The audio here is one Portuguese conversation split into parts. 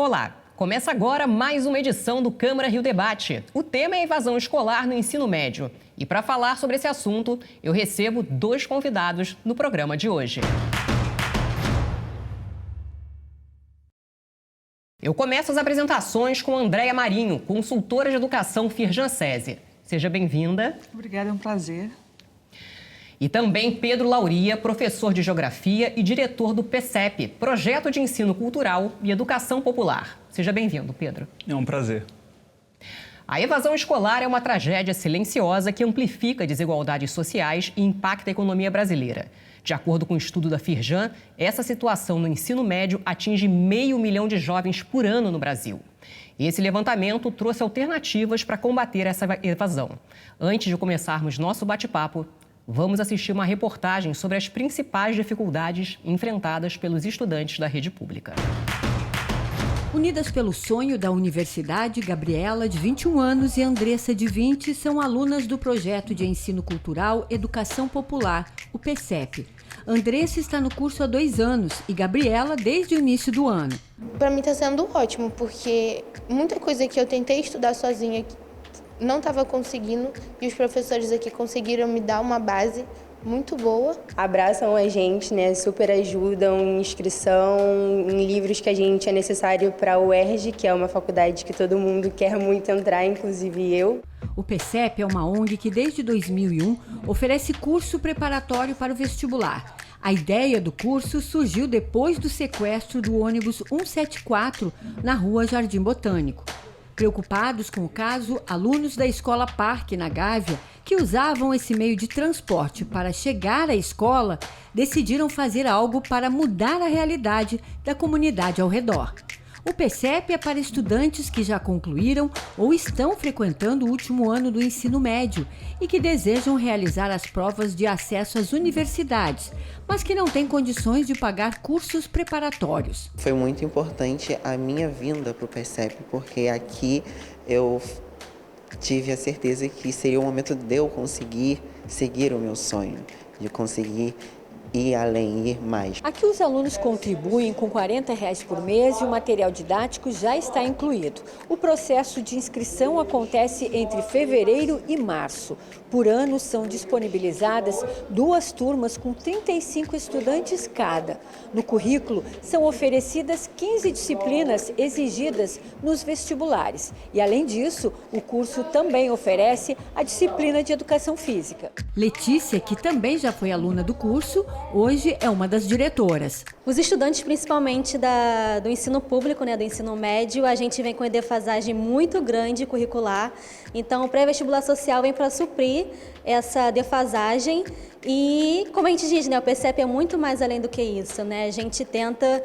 Olá, começa agora mais uma edição do Câmara Rio Debate. O tema é evasão escolar no ensino médio. E para falar sobre esse assunto, eu recebo dois convidados no programa de hoje. Eu começo as apresentações com Andréia Marinho, consultora de educação Firjan SESI. Seja bem-vinda. Obrigada, é um prazer. E também Pedro Lauria, professor de Geografia e diretor do PCEP, Projeto de Ensino Cultural e Educação Popular. Seja bem-vindo, Pedro. É um prazer. A evasão escolar é uma tragédia silenciosa que amplifica desigualdades sociais e impacta a economia brasileira. De acordo com o estudo da Firjan, essa situação no ensino médio atinge 500 mil de jovens por ano no Brasil. Esse levantamento trouxe alternativas para combater essa evasão. Antes de começarmos nosso bate-papo, vamos assistir uma reportagem sobre as principais dificuldades enfrentadas pelos estudantes da rede pública. Unidas pelo sonho da universidade, Gabriela, de 21 anos, e Andressa, de 20, são alunas do Projeto de Ensino Cultural Educação Popular, o PCEP. Andressa está no curso há 2 anos e Gabriela desde o início do ano. Para mim está sendo ótimo, porque muita coisa que eu tentei estudar sozinha não estava conseguindo e os professores aqui conseguiram me dar uma base muito boa. Abraçam a gente, né? Super ajudam em inscrição, em livros que a gente é necessário para a UERJ, que é uma faculdade que todo mundo quer muito entrar, inclusive eu. O PCEP é uma ONG que desde 2001 oferece curso preparatório para o vestibular. A ideia do curso surgiu depois do sequestro do ônibus 174 na rua Jardim Botânico. Preocupados com o caso, alunos da Escola Parque, na Gávea, que usavam esse meio de transporte para chegar à escola, decidiram fazer algo para mudar a realidade da comunidade ao redor. O PCEP é para estudantes que já concluíram ou estão frequentando o último ano do ensino médio e que desejam realizar as provas de acesso às universidades, mas que não têm condições de pagar cursos preparatórios. Foi muito importante a minha vinda para o PCEP, porque aqui eu tive a certeza que seria o momento de eu conseguir seguir o meu sonho, de conseguir ir além, ir mais. Aqui os alunos contribuem com R$40 por mês e o material didático já está incluído. O processo de inscrição acontece entre fevereiro e março. Por ano são disponibilizadas 2 turmas com 35 estudantes cada. No currículo são oferecidas 15 disciplinas exigidas nos vestibulares. E além disso, o curso também oferece a disciplina de Educação Física. Letícia, que também já foi aluna do curso, hoje é uma das diretoras. Os estudantes, principalmente do ensino público, do ensino médio, a gente vem com uma defasagem muito grande curricular. Então, o pré-vestibular social vem para suprir essa defasagem. E, como a gente diz, o PCEP é muito mais além do que isso. A gente tenta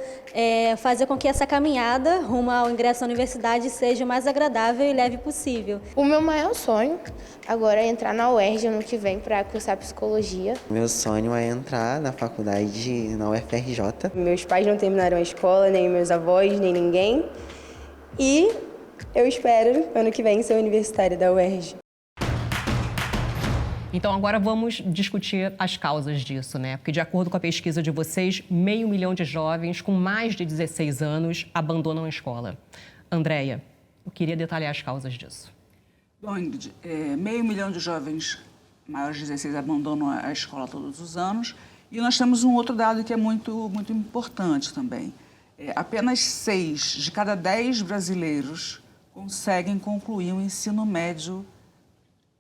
fazer com que essa caminhada rumo ao ingresso à universidade seja o mais agradável e leve possível. O meu maior sonho agora é entrar na UERJ ano que vem para cursar psicologia. Meu sonho é entrar na faculdade na UFRJ. Meus pais não terminaram a escola, nem meus avós, nem ninguém. E eu espero, ano que vem, ser universitária da UERJ. Então, agora vamos discutir as causas disso, Porque, de acordo com a pesquisa de vocês, 500 mil de jovens com mais de 16 anos abandonam a escola. Andréia, eu queria detalhar as causas disso. Bom, Ingrid, 500 mil de jovens maiores de 16 abandonam a escola todos os anos. E nós temos um outro dado que é muito importante também. Apenas 6 de cada 10 brasileiros conseguem concluir o ensino médio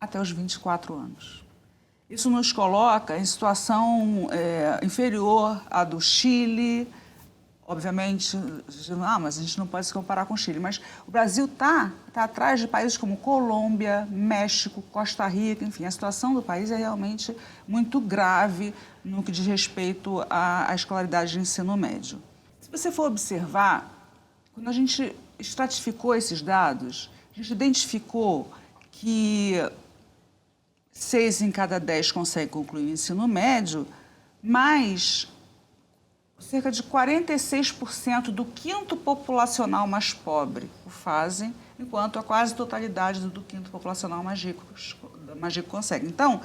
até os 24 anos. Isso nos coloca em situação inferior à do Chile. Obviamente, mas a gente não pode se comparar com o Chile. Mas o Brasil está atrás de países como Colômbia, México, Costa Rica, enfim. A situação do país é realmente muito grave no que diz respeito à escolaridade de ensino médio. Se você for observar, quando a gente estratificou esses dados, a gente identificou que 6 em cada 10 conseguem concluir o ensino médio, mas cerca de 46% do quinto populacional mais pobre o fazem, enquanto a quase totalidade do quinto populacional mais rico consegue. Então,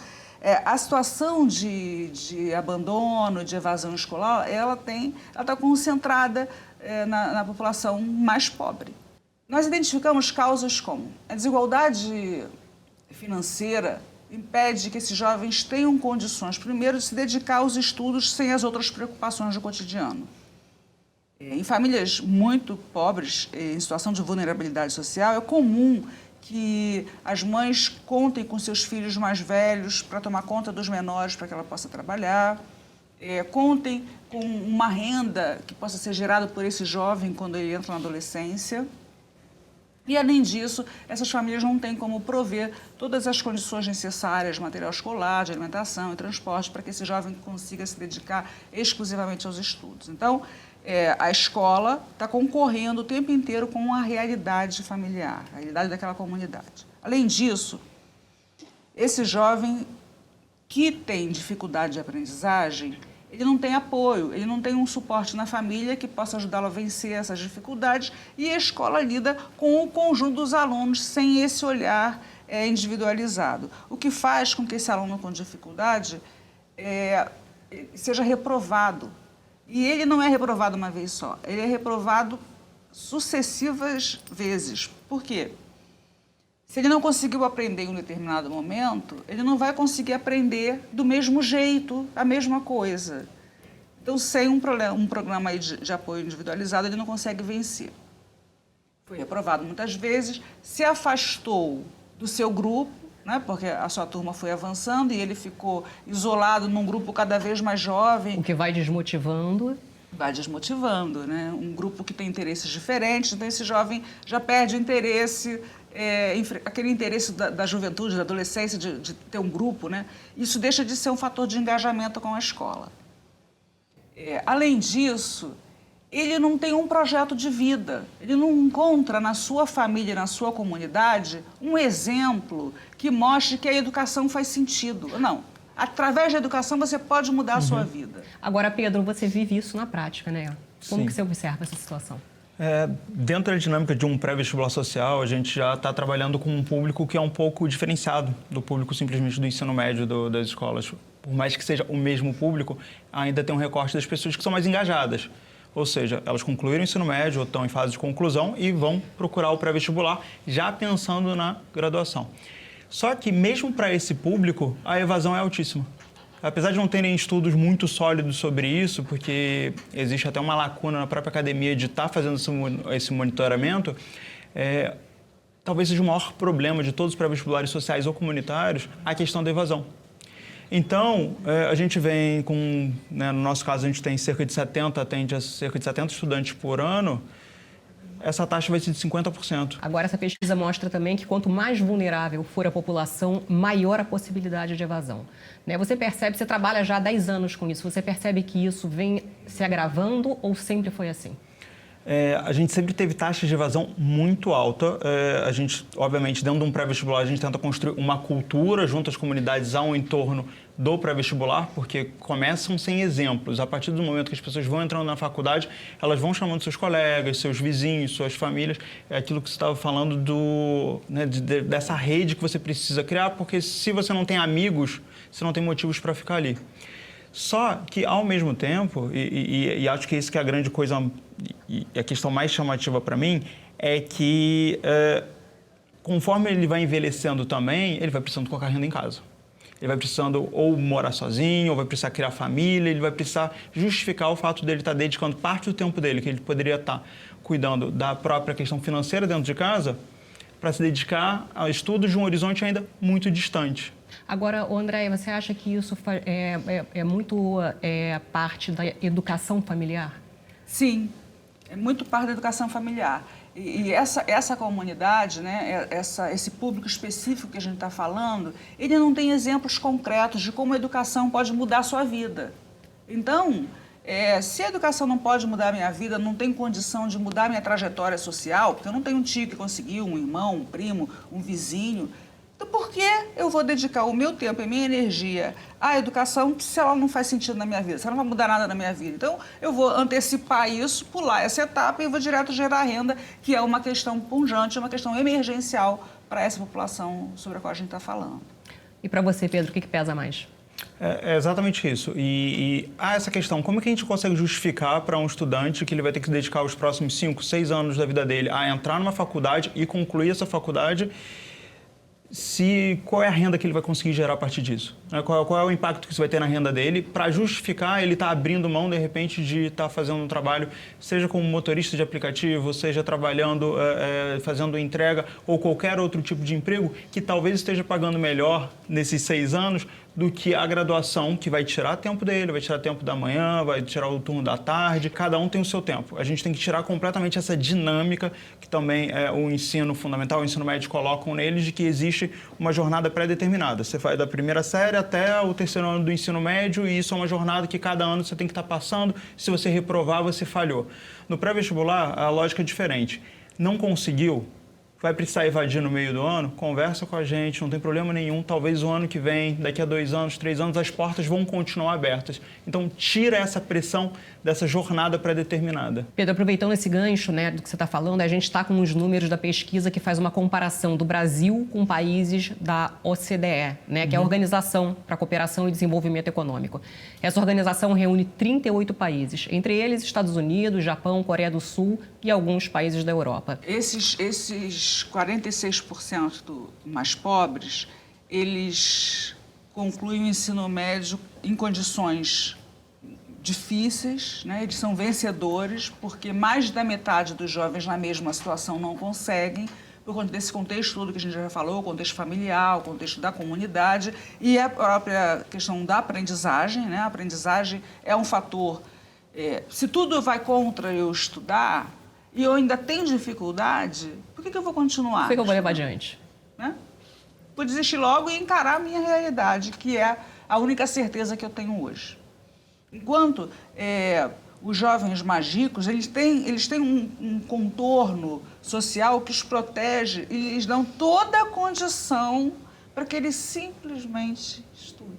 a situação de abandono, de evasão escolar, ela está concentrada na população mais pobre. Nós identificamos causas como a desigualdade financeira impede que esses jovens tenham condições, primeiro, de se dedicar aos estudos sem as outras preocupações do cotidiano. Em famílias muito pobres, em situação de vulnerabilidade social, é comum que as mães contem com seus filhos mais velhos para tomar conta dos menores para que ela possa trabalhar, contem com uma renda que possa ser gerada por esse jovem quando ele entra na adolescência. E, além disso, essas famílias não têm como prover todas as condições necessárias, material escolar, de alimentação e transporte, para que esse jovem consiga se dedicar exclusivamente aos estudos. Então, a escola está concorrendo o tempo inteiro com a realidade familiar, a realidade daquela comunidade. Além disso, esse jovem que tem dificuldade de aprendizagem, ele não tem apoio, ele não tem um suporte na família que possa ajudá-lo a vencer essas dificuldades, e a escola lida com o conjunto dos alunos sem esse olhar individualizado, o que faz com que esse aluno com dificuldade seja reprovado. E ele não é reprovado uma vez só, ele é reprovado sucessivas vezes. Por quê? Se ele não conseguiu aprender em um determinado momento, ele não vai conseguir aprender do mesmo jeito, a mesma coisa. Então, sem um programa aí de apoio individualizado, ele não consegue vencer. Foi reprovado muitas vezes, se afastou do seu grupo, né, porque a sua turma foi avançando e ele ficou isolado num grupo cada vez mais jovem. O que vai desmotivando. Vai desmotivando, né? Um grupo que tem interesses diferentes, então esse jovem já perde o interesse, aquele interesse da juventude, da adolescência, de ter um grupo, né? Isso deixa de ser um fator de engajamento com a escola. Além disso, ele não tem um projeto de vida, ele não encontra na sua família, na sua comunidade, um exemplo que mostre que a educação faz sentido. Não, através da educação você pode mudar a sua vida. Agora, Pedro, você vive isso na prática, né? Como que você observa essa situação? Dentro da dinâmica de um pré-vestibular social, a gente já está trabalhando com um público que é um pouco diferenciado do público simplesmente do ensino médio das escolas. Por mais que seja o mesmo público, ainda tem um recorte das pessoas que são mais engajadas. Ou seja, elas concluíram o ensino médio ou estão em fase de conclusão e vão procurar o pré-vestibular já pensando na graduação. Só que mesmo para esse público, a evasão é altíssima. Apesar de não terem estudos muito sólidos sobre isso, porque existe até uma lacuna na própria academia de estar fazendo esse monitoramento, talvez seja o maior problema de todos os pré-vestibulares sociais ou comunitários a questão da evasão. Então, a gente vem com, no nosso caso, a gente tem atende a cerca de 70 estudantes por ano, essa taxa vai ser de 50%. Agora, essa pesquisa mostra também que quanto mais vulnerável for a população, maior a possibilidade de evasão. Você percebe, você trabalha já há 10 anos com isso, você percebe que isso vem se agravando ou sempre foi assim? A gente sempre teve taxas de evasão muito alta. A gente, obviamente, dentro de um pré-vestibular, a gente tenta construir uma cultura junto às comunidades ao entorno do pré-vestibular, porque começam sem exemplos. A partir do momento que as pessoas vão entrando na faculdade, elas vão chamando seus colegas, seus vizinhos, suas famílias. É aquilo que você estava falando dessa rede que você precisa criar, porque se você não tem amigos, você não tem motivos para ficar ali. Só que, ao mesmo tempo, e acho que isso que é a grande coisa, e a questão mais chamativa para mim, é que conforme ele vai envelhecendo também, ele vai precisando colocar renda em casa. Ele vai precisando ou morar sozinho, ou vai precisar criar família, ele vai precisar justificar o fato dele estar dedicando parte do tempo dele, que ele poderia estar cuidando da própria questão financeira dentro de casa, para se dedicar a estudos de um horizonte ainda muito distante. Agora, André, você acha que isso é muito parte da educação familiar? Sim, é muito parte da educação familiar. E essa comunidade, né, esse público específico que a gente está falando, ele não tem exemplos concretos de como a educação pode mudar a sua vida. Então, se a educação não pode mudar a minha vida, não tem condição de mudar a minha trajetória social, porque eu não tenho um tio que conseguiu, um irmão, um primo, um vizinho, então por que eu vou dedicar o meu tempo e a minha energia a educação, se ela não faz sentido na minha vida, se ela não vai mudar nada na minha vida. Então, eu vou antecipar isso, pular essa etapa e vou direto gerar renda, que é uma questão pungente, uma questão emergencial para essa população sobre a qual a gente está falando. E para você, Pedro, o que pesa mais? É exatamente isso. E essa questão, como é que a gente consegue justificar para um estudante que ele vai ter que se dedicar os próximos 5, 6 anos da vida dele a entrar numa faculdade e concluir essa faculdade, qual é a renda que ele vai conseguir gerar a partir disso? Qual é o impacto que isso vai ter na renda dele para justificar ele estar abrindo mão, de repente, de estar fazendo um trabalho, seja como motorista de aplicativo, seja trabalhando, fazendo entrega ou qualquer outro tipo de emprego que talvez esteja pagando melhor nesses 6 anos do que a graduação, que vai tirar tempo dele, vai tirar tempo da manhã, vai tirar o turno da tarde. Cada um tem o seu tempo. A gente tem que tirar completamente essa dinâmica que também o ensino fundamental, o ensino médio colocam neles, de que existe uma jornada pré-determinada. Você vai da primeira série até o 3º ano do ensino médio e isso é uma jornada que cada ano você tem que estar passando. Se você reprovar, você falhou. No pré-vestibular, a lógica é diferente. Não conseguiu? Vai precisar evadir no meio do ano? Conversa com a gente, não tem problema nenhum. Talvez o ano que vem, daqui a 2 anos, 3 anos, as portas vão continuar abertas. Então, tira essa pressão dessa jornada pré-determinada. Pedro, aproveitando esse gancho, né, do que você está falando, a gente está com os números da pesquisa que faz uma comparação do Brasil com países da OCDE, né, que é a Organização para a Cooperação e Desenvolvimento Econômico. Essa organização reúne 38 países, entre eles Estados Unidos, Japão, Coreia do Sul e alguns países da Europa. Esses 46% mais pobres, eles concluem o ensino médio em condições difíceis, né? Eles são vencedores, porque mais da metade dos jovens na mesma situação não conseguem, por conta desse contexto todo que a gente já falou, o contexto familiar, o contexto da comunidade e a própria questão da aprendizagem, né? A aprendizagem é um fator... se tudo vai contra eu estudar e eu ainda tenho dificuldade, por que eu vou continuar? Por que eu vou levar adiante? Né? Vou desistir logo e encarar a minha realidade, que é a única certeza que eu tenho hoje. Enquanto os jovens mais ricos, eles têm um contorno social que os protege e lhes dão toda a condição para que eles simplesmente estudem.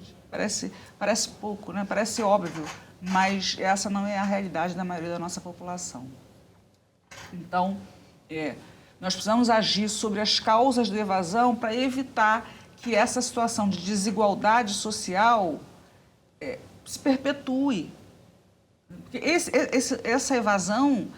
Parece pouco, né? Parece óbvio, mas essa não é a realidade da maioria da nossa população. Então, nós precisamos agir sobre as causas da evasão para evitar que essa situação de desigualdade social se perpetue. Porque essa evasão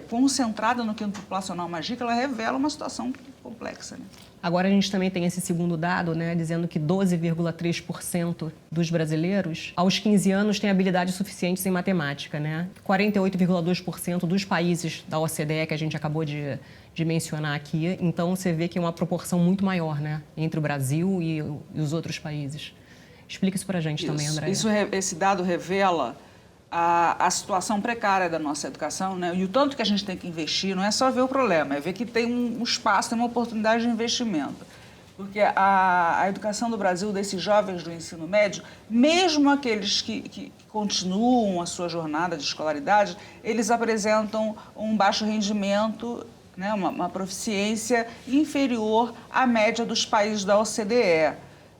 concentrada no quinto populacional mais rico, ela revela uma situação complexa, né? Agora a gente também tem esse segundo dado, né, dizendo que 12,3% dos brasileiros aos 15 anos têm habilidades suficientes em matemática, né? 48,2% dos países da OCDE que a gente acabou de mencionar aqui. Então você vê que é uma proporção muito maior, né, entre o Brasil e os outros países. Explica isso para a gente também, Andréia. Esse dado revela a situação precária da nossa educação, né? E o tanto que a gente tem que investir, não é só ver o problema, é ver que tem um espaço, tem uma oportunidade de investimento. Porque a educação do Brasil, desses jovens do ensino médio, mesmo aqueles que continuam a sua jornada de escolaridade, eles apresentam um baixo rendimento, né? Uma proficiência inferior à média dos países da OCDE.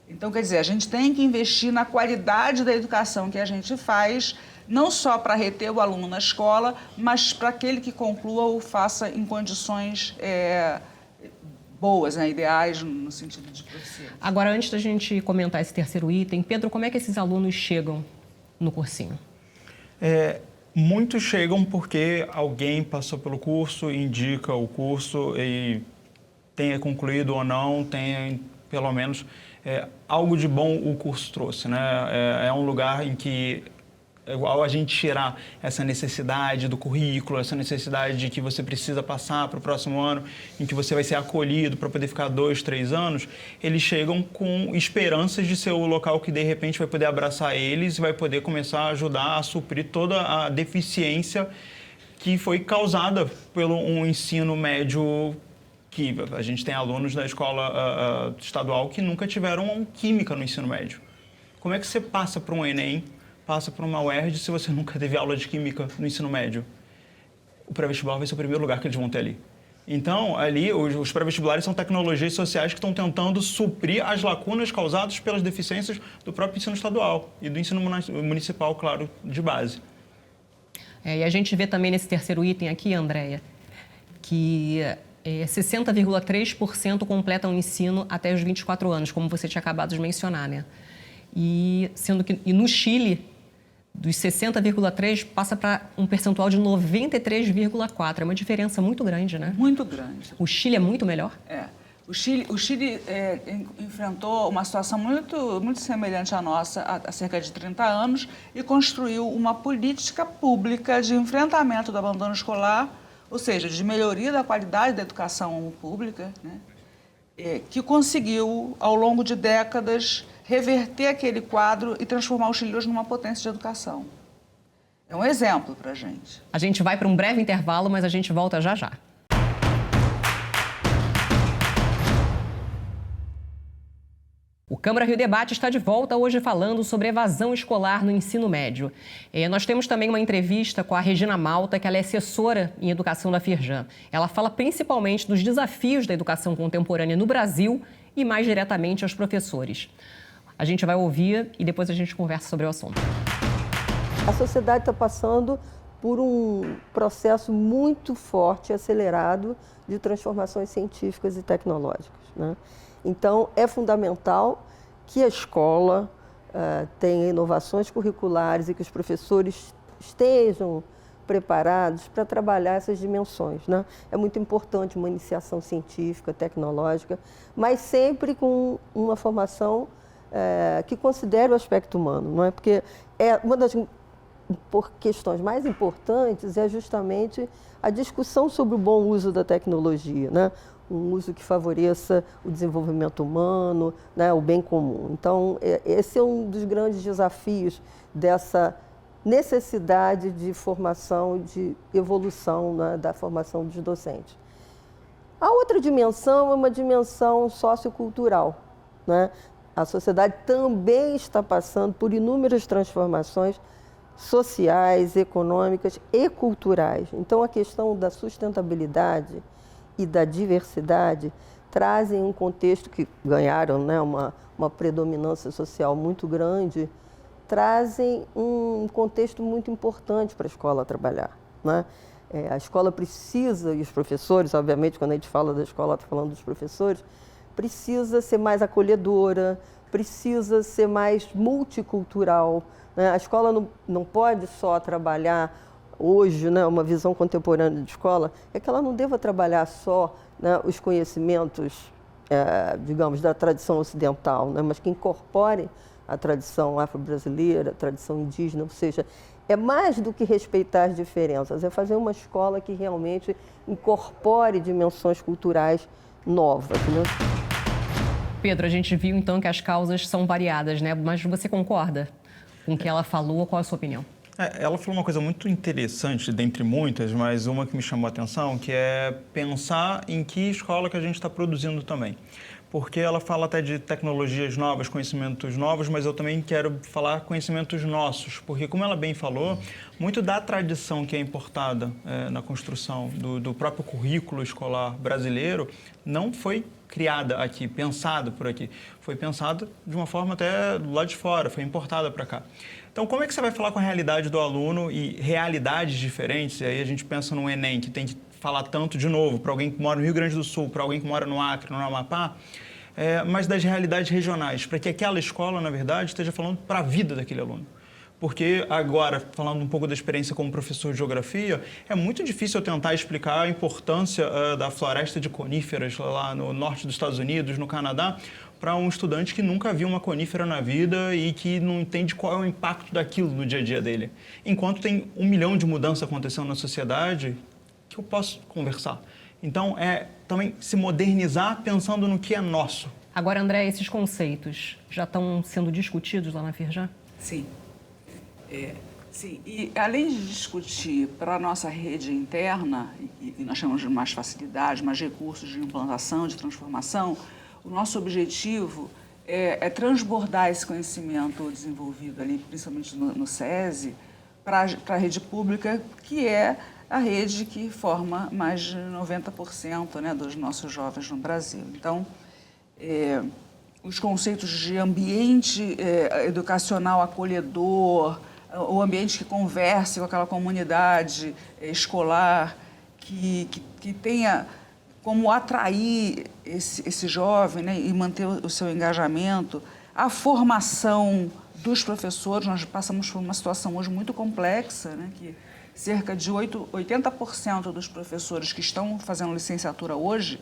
Então, quer dizer, a gente tem que investir na qualidade da educação que a gente faz, não só para reter o aluno na escola, mas para aquele que conclua ou faça em condições boas, né, ideais no sentido de proficiência. Agora, antes da gente comentar esse terceiro item, Pedro, como é que esses alunos chegam no cursinho? Muitos chegam porque alguém passou pelo curso, indica o curso e tenha concluído ou não, tenha pelo menos algo de bom o curso trouxe, né? É um lugar em que, ao a gente tirar essa necessidade do currículo, essa necessidade de que você precisa passar para o próximo ano, em que você vai ser acolhido para poder ficar 2, 3 anos, eles chegam com esperanças de ser o local que, de repente, vai poder abraçar eles e vai poder começar a ajudar a suprir toda a deficiência que foi causada pelo um ensino médio, que a gente tem alunos da escola estadual que nunca tiveram química no ensino médio. Como é que você passa para um Enem, passa para uma UERJ se você nunca teve aula de química no ensino médio? O pré-vestibular vai ser o primeiro lugar que eles vão ter ali. Então, ali, os pré-vestibulares são tecnologias sociais que estão tentando suprir as lacunas causadas pelas deficiências do próprio ensino estadual e do ensino municipal, claro, de base. E a gente vê também nesse terceiro item aqui, Andréia, que 60,3% completam o ensino até os 24 anos, como você tinha acabado de mencionar, né? E no Chile, dos 60,3% passa para um percentual de 93,4%. É uma diferença muito grande, né? Muito grande. O Chile é muito melhor? O Chile enfrentou uma situação muito semelhante à nossa há cerca de 30 anos e construiu uma política pública de enfrentamento do abandono escolar, ou seja, de melhoria da qualidade da educação pública, né? Que conseguiu, ao longo de décadas, reverter aquele quadro e transformar o Chile hoje numa potência de educação. É um exemplo para a gente. A gente vai para um breve intervalo, mas a gente volta já já. O Câmara Rio Debate está de volta hoje falando sobre evasão escolar no ensino médio. Nós temos também uma entrevista com a Regina Malta, que ela é assessora em educação da Firjan. Ela fala principalmente dos desafios da educação contemporânea no Brasil e mais diretamente aos professores. A gente vai ouvir e depois a gente conversa sobre o assunto. A sociedade está passando por um processo muito forte e acelerado de transformações científicas e tecnológicas, né? Então, é fundamental que a escola tenha inovações curriculares e que os professores estejam preparados para trabalhar essas dimensões, né? É muito importante uma iniciação científica, tecnológica, mas sempre com uma formação que considere o aspecto humano, não é? Porque uma das questões mais importantes é justamente a discussão sobre o bom uso da tecnologia, né? Um uso que favoreça o desenvolvimento humano, né? O bem comum. Então, esse é um dos grandes desafios dessa necessidade de formação, de evolução, né? Da formação dos docentes. A outra dimensão é uma dimensão sociocultural, né? A sociedade também está passando por inúmeras transformações sociais, econômicas e culturais. Então, a questão da sustentabilidade e da diversidade trazem um contexto que ganharam, né, uma predominância social muito grande, trazem um contexto muito importante para a escola trabalhar, né? A escola precisa, e os professores, obviamente, quando a gente fala da escola, está falando dos professores, precisa ser mais acolhedora, precisa ser mais multicultural, né? A escola não pode só trabalhar hoje, né, uma visão contemporânea de escola, é que ela não deva trabalhar só, né, os conhecimentos, digamos, da tradição ocidental, né, mas que incorpore a tradição afro-brasileira, a tradição indígena, ou seja, é mais do que respeitar as diferenças, é fazer uma escola que realmente incorpore dimensões culturais novas, né? Pedro, a gente viu então que as causas são variadas, né? Mas você concorda com o que ela falou? Qual é a sua opinião? Ela falou uma coisa muito interessante, dentre muitas, mas uma que me chamou a atenção, que é pensar em que escola que a gente está produzindo também. Porque ela fala até de tecnologias novas, conhecimentos novos, mas eu também quero falar conhecimentos nossos, porque, como ela bem falou, muito da tradição que é importada na construção do próprio currículo escolar brasileiro não foi criada aqui, pensado por aqui. Foi pensado de uma forma até do lado de fora, foi importada para cá. Então, como é que você vai falar com a realidade do aluno e realidades diferentes? E aí a gente pensa no Enem, que tem que falar tanto de novo para alguém que mora no Rio Grande do Sul, para alguém que mora no Acre, no Amapá, mas das realidades regionais, para que aquela escola, na verdade, esteja falando para a vida daquele aluno. Porque agora, falando um pouco da experiência como professor de geografia, é muito difícil eu tentar explicar a importância da floresta de coníferas lá no norte dos Estados Unidos, no Canadá, para um estudante que nunca viu uma conífera na vida e que não entende qual é o impacto daquilo no dia a dia dele. Enquanto tem 1 milhão de mudanças acontecendo na sociedade, que eu posso conversar. Então, também se modernizar pensando no que é nosso. Agora, André, esses conceitos já estão sendo discutidos lá na Firjan? Sim. Sim, e além de discutir para a nossa rede interna, e nós temos mais facilidade, mais recursos de implantação, de transformação, o nosso objetivo é transbordar esse conhecimento desenvolvido ali, principalmente no SESI, para a rede pública, que é a rede que forma mais de 90%, né, dos nossos jovens no Brasil. Então, os conceitos de ambiente educacional acolhedor, o ambiente que converse com aquela comunidade escolar, que tenha como atrair esse jovem, né, e manter o seu engajamento, a formação dos professores. Nós passamos por uma situação hoje muito complexa, né, que cerca de 80% dos professores que estão fazendo licenciatura hoje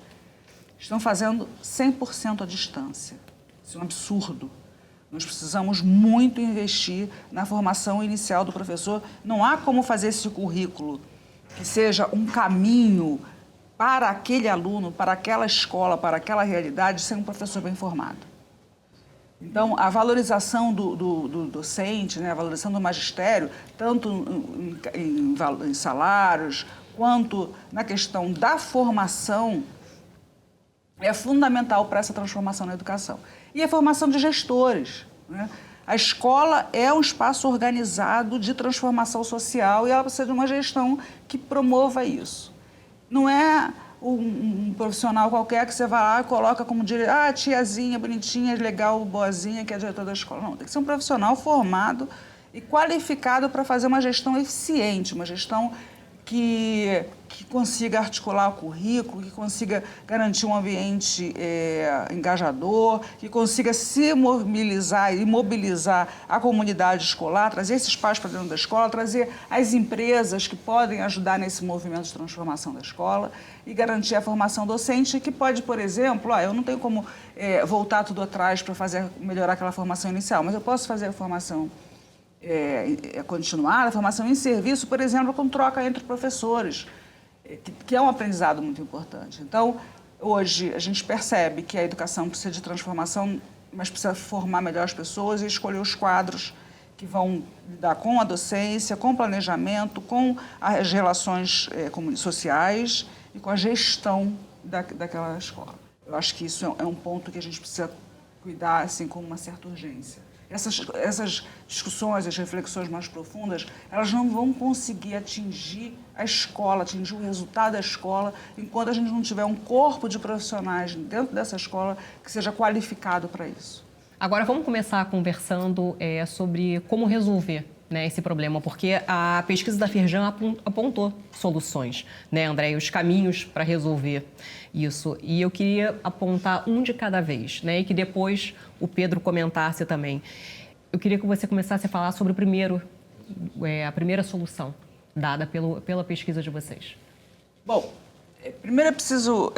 estão fazendo 100% à distância. Isso é um absurdo. Nós precisamos muito investir na formação inicial do professor. Não há como fazer esse currículo que seja um caminho para aquele aluno, para aquela escola, para aquela realidade, sem um professor bem formado. Então, a valorização do docente, né, a valorização do magistério, tanto em salários, quanto na questão da formação, é fundamental para essa transformação na educação. E a formação de gestores, né? A escola é um espaço organizado de transformação social e ela precisa de uma gestão que promova isso. Não é um profissional qualquer que você vai lá e coloca como diretor, tiazinha, bonitinha, legal, boazinha, que é diretor da escola. Não, tem que ser um profissional formado e qualificado para fazer uma gestão eficiente, uma gestão que consiga articular o currículo, que consiga garantir um ambiente engajador, que consiga se mobilizar e mobilizar a comunidade escolar, trazer esses pais para dentro da escola, trazer as empresas que podem ajudar nesse movimento de transformação da escola e garantir a formação docente, que pode, por exemplo, eu não tenho como voltar tudo atrás para melhorar aquela formação inicial, mas eu posso fazer a formação continuada, a formação em serviço, por exemplo, com troca entre professores, que é um aprendizado muito importante. Então, hoje, a gente percebe que a educação precisa de transformação, mas precisa formar melhor as pessoas e escolher os quadros que vão lidar com a docência, com o planejamento, com as relações sociais e com a gestão daquela escola. Eu acho que isso é um ponto que a gente precisa cuidar assim, com uma certa urgência. Essas discussões, as reflexões mais profundas, elas não vão conseguir atingir a escola, atingir o resultado da escola, enquanto a gente não tiver um corpo de profissionais dentro dessa escola que seja qualificado para isso. Agora vamos começar conversando sobre como resolver, né, esse problema, porque a pesquisa da Firjan apontou soluções, né, André, os caminhos para resolver isso. E eu queria apontar um de cada vez, né, e que depois o Pedro comentasse também. Eu queria que você começasse a falar sobre a primeira solução dada pela pesquisa de vocês. Bom, primeiro é preciso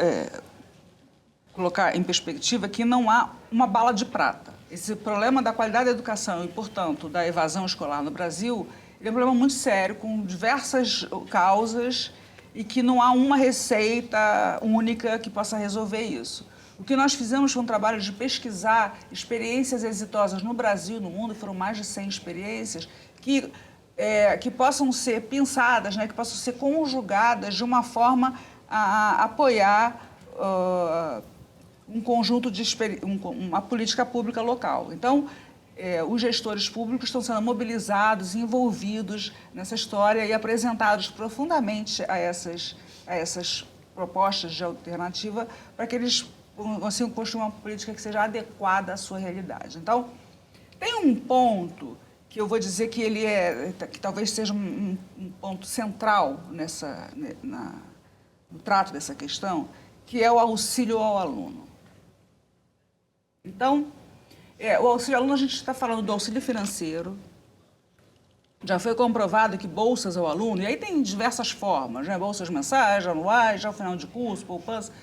colocar em perspectiva que não há uma bala de prata. Esse problema da qualidade da educação e, portanto, da evasão escolar no Brasil, ele é um problema muito sério, com diversas causas e que não há uma receita única que possa resolver isso. O que nós fizemos foi um trabalho de pesquisar experiências exitosas no Brasil e no mundo, foram mais de 100 experiências, que possam ser pensadas, né, que possam ser conjugadas de uma forma a apoiar um conjunto de uma política pública local. Então, os gestores públicos estão sendo mobilizados, envolvidos nessa história e apresentados profundamente a essas propostas de alternativa para que eles consigam construir uma política que seja adequada à sua realidade. Então, tem um ponto que eu vou dizer que que talvez seja um ponto central no trato dessa questão, que é o auxílio ao aluno. Então, o auxílio ao aluno, a gente está falando do auxílio financeiro. Já foi comprovado que bolsas ao aluno, e aí tem diversas formas, né? Bolsas mensais, anuais, já ao final de curso, poupança.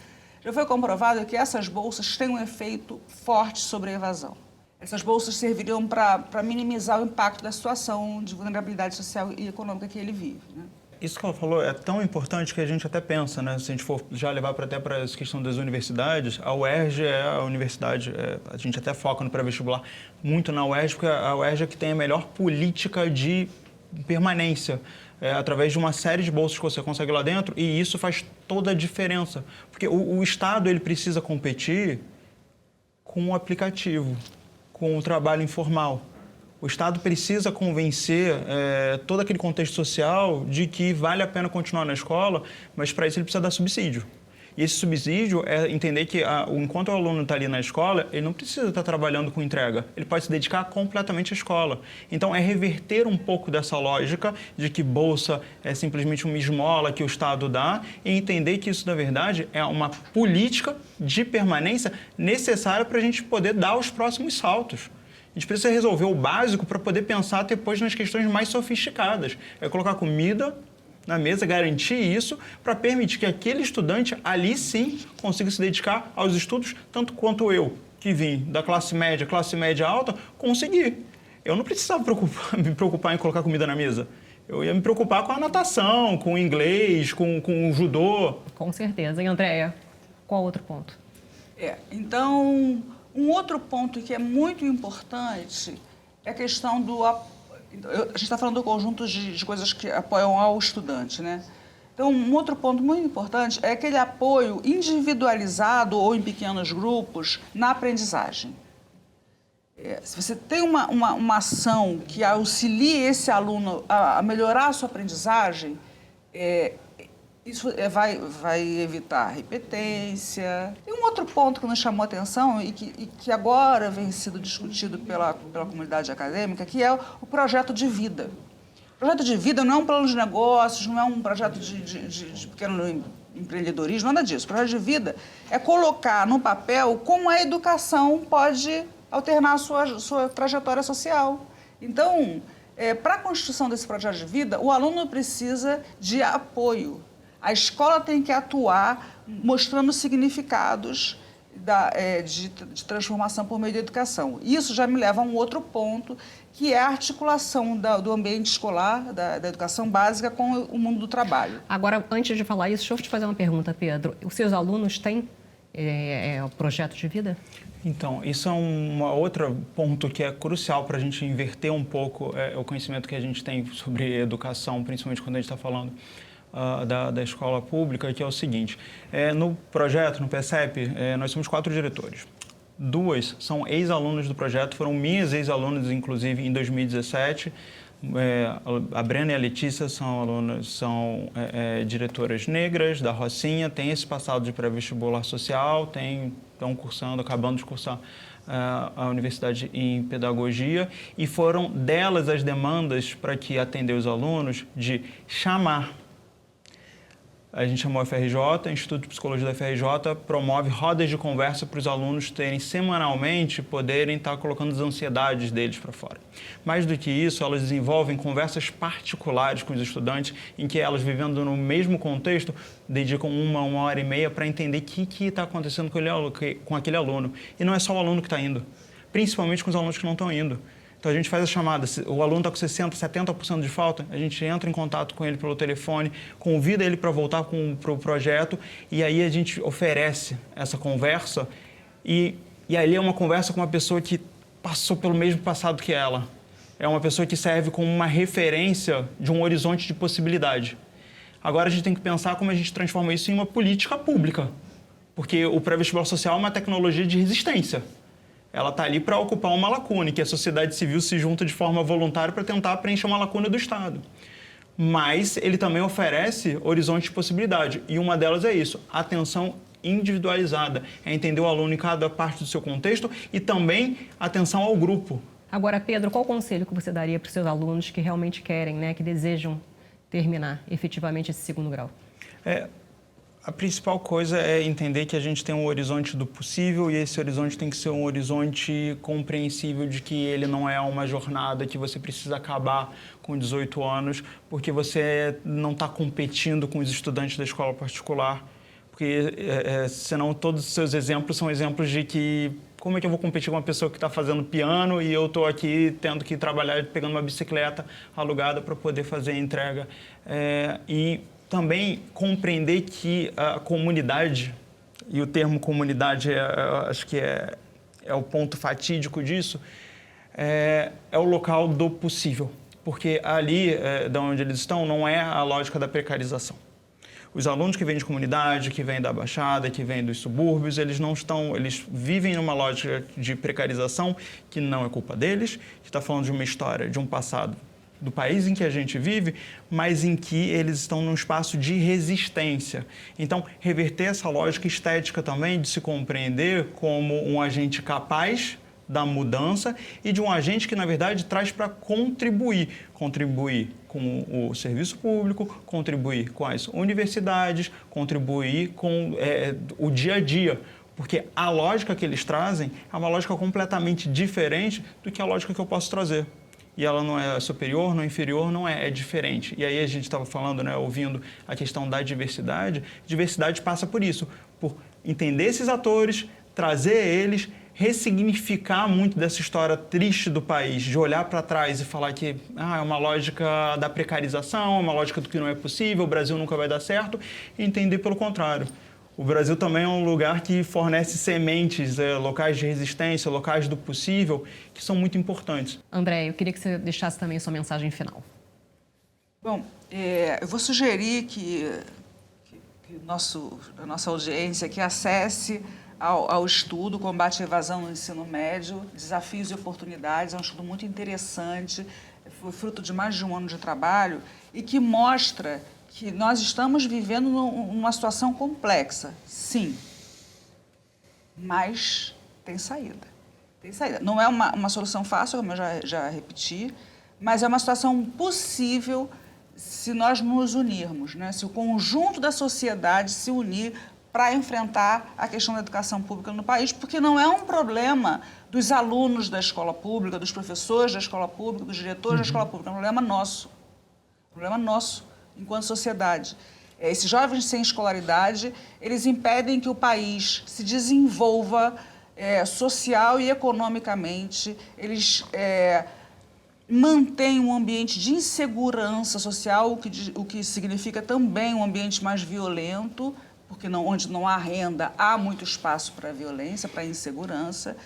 Já foi comprovado que essas bolsas têm um efeito forte sobre a evasão. Essas bolsas serviriam para minimizar o impacto da situação de vulnerabilidade social e econômica que ele vive, né? Isso que ela falou é tão importante que a gente até pensa, né? Se a gente for já levar até para essa questão das universidades, a UERJ é a universidade, a gente até foca no pré-vestibular muito na UERJ, porque a UERJ é que tem a melhor política de permanência, através de uma série de bolsas que você consegue lá dentro, e isso faz toda a diferença. Porque o Estado ele precisa competir com o aplicativo, com o trabalho informal. O Estado precisa convencer todo aquele contexto social de que vale a pena continuar na escola, mas para isso ele precisa dar subsídio. E esse subsídio é entender que, enquanto o aluno está ali na escola, ele não precisa estar trabalhando com entrega, ele pode se dedicar completamente à escola. Então, é reverter um pouco dessa lógica de que bolsa é simplesmente uma esmola que o Estado dá e entender que isso, na verdade, é uma política de permanência necessária para a gente poder dar os próximos saltos. A gente precisa resolver o básico para poder pensar depois nas questões mais sofisticadas. É colocar comida na mesa, garantir isso para permitir que aquele estudante ali sim consiga se dedicar aos estudos, tanto quanto eu, que vim da classe média alta, consegui. Eu não precisava me preocupar em colocar comida na mesa. Eu ia me preocupar com a natação, com o inglês, com o judô. Com certeza. E, Andréia, qual outro ponto? Então, um outro ponto que é muito importante é a questão do... A gente está falando do conjunto de coisas que apoiam ao estudante, né? Então, um outro ponto muito importante é aquele apoio individualizado ou em pequenos grupos na aprendizagem. Se você tem uma ação que auxilie esse aluno a melhorar a sua aprendizagem, isso vai evitar repetência. Tem um outro ponto que nos chamou a atenção e que agora vem sendo discutido pela comunidade acadêmica, que é o projeto de vida. O projeto de vida não é um plano de negócios, não é um projeto de pequeno empreendedorismo, nada disso. O projeto de vida é colocar no papel como a educação pode alternar a sua trajetória social. Então, para a construção desse projeto de vida, o aluno precisa de apoio. A escola tem que atuar mostrando significados de transformação por meio da educação. Isso já me leva a um outro ponto, que é a articulação do ambiente escolar, da educação básica, com o mundo do trabalho. Agora, antes de falar isso, deixa eu te fazer uma pergunta, Pedro. Os seus alunos têm o projeto de vida? Então, isso é um outro ponto que é crucial para a gente inverter um pouco o conhecimento que a gente tem sobre educação, principalmente quando a gente está falando da escola pública, que é o seguinte. No projeto, no PSEP, nós somos 4 diretores. 2 são ex-alunos do projeto, foram minhas ex-alunas, inclusive, em 2017. A Brena e a Letícia são diretoras negras da Rocinha, têm esse passado de pré-vestibular social, estão cursando, acabando de cursar a universidade em pedagogia, e foram delas as demandas para que atender os alunos de chamar. A gente chamou a FRJ, o Instituto de Psicologia da FRJ promove rodas de conversa para os alunos terem semanalmente, poderem estar colocando as ansiedades deles para fora. Mais do que isso, elas desenvolvem conversas particulares com os estudantes, em que elas, vivendo no mesmo contexto, dedicam 1 hora e meia para entender o que está acontecendo com aquele aluno. E não é só o aluno que está indo, principalmente com os alunos que não estão indo. Então, a gente faz a chamada, o aluno está com 60%, 70% de falta, a gente entra em contato com ele pelo telefone, convida ele para voltar para o projeto, e aí a gente oferece essa conversa, e ali é uma conversa com uma pessoa que passou pelo mesmo passado que ela. É uma pessoa que serve como uma referência de um horizonte de possibilidade. Agora, a gente tem que pensar como a gente transforma isso em uma política pública, porque o pré-vestibular social é uma tecnologia de resistência. Ela está ali para ocupar uma lacuna, que a sociedade civil se junta de forma voluntária para tentar preencher uma lacuna do Estado. Mas ele também oferece horizonte de possibilidade, e uma delas é isso, atenção individualizada, é entender o aluno em cada parte do seu contexto e também atenção ao grupo. Agora, Pedro, qual conselho que você daria para os seus alunos que realmente querem, que desejam terminar efetivamente esse 2º grau? A principal coisa é entender que a gente tem um horizonte do possível, e esse horizonte tem que ser um horizonte compreensível de que ele não é uma jornada que você precisa acabar com 18 anos, porque você não está competindo com os estudantes da escola particular, porque senão todos os seus exemplos são exemplos de que como é que eu vou competir com uma pessoa que está fazendo piano e eu estou aqui tendo que trabalhar pegando uma bicicleta alugada para poder fazer a entrega. E também compreender que a comunidade, e o termo comunidade acho que é o ponto fatídico disso, é o local do possível. Porque ali, de onde eles estão, não é a lógica da precarização. Os alunos que vêm de comunidade, que vêm da Baixada, que vêm dos subúrbios, eles vivem numa lógica de precarização que não é culpa deles. A gente está falando de uma história, de um passado do país em que a gente vive, mas em que eles estão num espaço de resistência. Então, reverter essa lógica estética também de se compreender como um agente capaz da mudança e de um agente que, na verdade, traz para contribuir com o serviço público, contribuir com as universidades, contribuir com o dia a dia. Porque a lógica que eles trazem é uma lógica completamente diferente do que a lógica que eu posso trazer. E ela não é superior, não é inferior, não é diferente. E aí a gente estava falando, né, ouvindo a questão da diversidade. Diversidade passa por isso, por entender esses atores, trazer eles, ressignificar muito dessa história triste do país, de olhar para trás e falar que é uma lógica da precarização, é uma lógica do que não é possível, o Brasil nunca vai dar certo, e entender pelo contrário. O Brasil também é um lugar que fornece sementes, locais de resistência, locais do possível, que são muito importantes. André, eu queria que você deixasse também a sua mensagem final. Bom, eu vou sugerir que a nossa audiência que acesse ao estudo Combate à Evasão no Ensino Médio, Desafios e Oportunidades. É um estudo muito interessante, foi fruto de mais de um ano de trabalho e que mostra que nós estamos vivendo numa situação complexa, sim, mas tem saída. Tem saída. Não é uma solução fácil, como eu já repeti, mas é uma situação possível se nós nos unirmos, né? Se o conjunto da sociedade se unir para enfrentar a questão da educação pública no país, porque não é um problema dos alunos da escola pública, dos professores da escola pública, dos diretores da escola pública, é um problema nosso. Um problema nosso, enquanto sociedade. Esses jovens sem escolaridade, eles impedem que o país se desenvolva social e economicamente, eles mantêm um ambiente de insegurança social, o que significa também um ambiente mais violento, porque onde não há renda, há muito espaço para a violência, para a insegurança.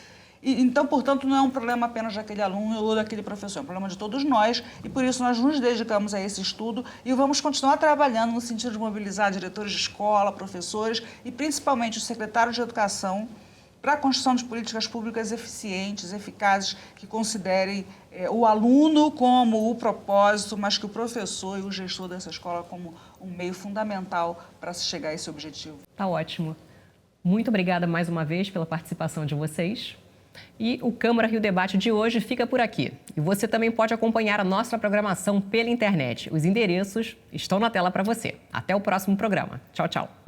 Então, portanto, não é um problema apenas daquele aluno ou daquele professor, é um problema de todos nós e, por isso, nós nos dedicamos a esse estudo e vamos continuar trabalhando no sentido de mobilizar diretores de escola, professores e, principalmente, os secretários de educação para a construção de políticas públicas eficientes, eficazes, que considerem o aluno como o propósito, mas que o professor e o gestor dessa escola como um meio fundamental para se chegar a esse objetivo. Tá ótimo. Muito obrigada mais uma vez pela participação de vocês. E o Câmara Rio Debate de hoje fica por aqui. E você também pode acompanhar a nossa programação pela internet. Os endereços estão na tela para você. Até o próximo programa. Tchau, tchau.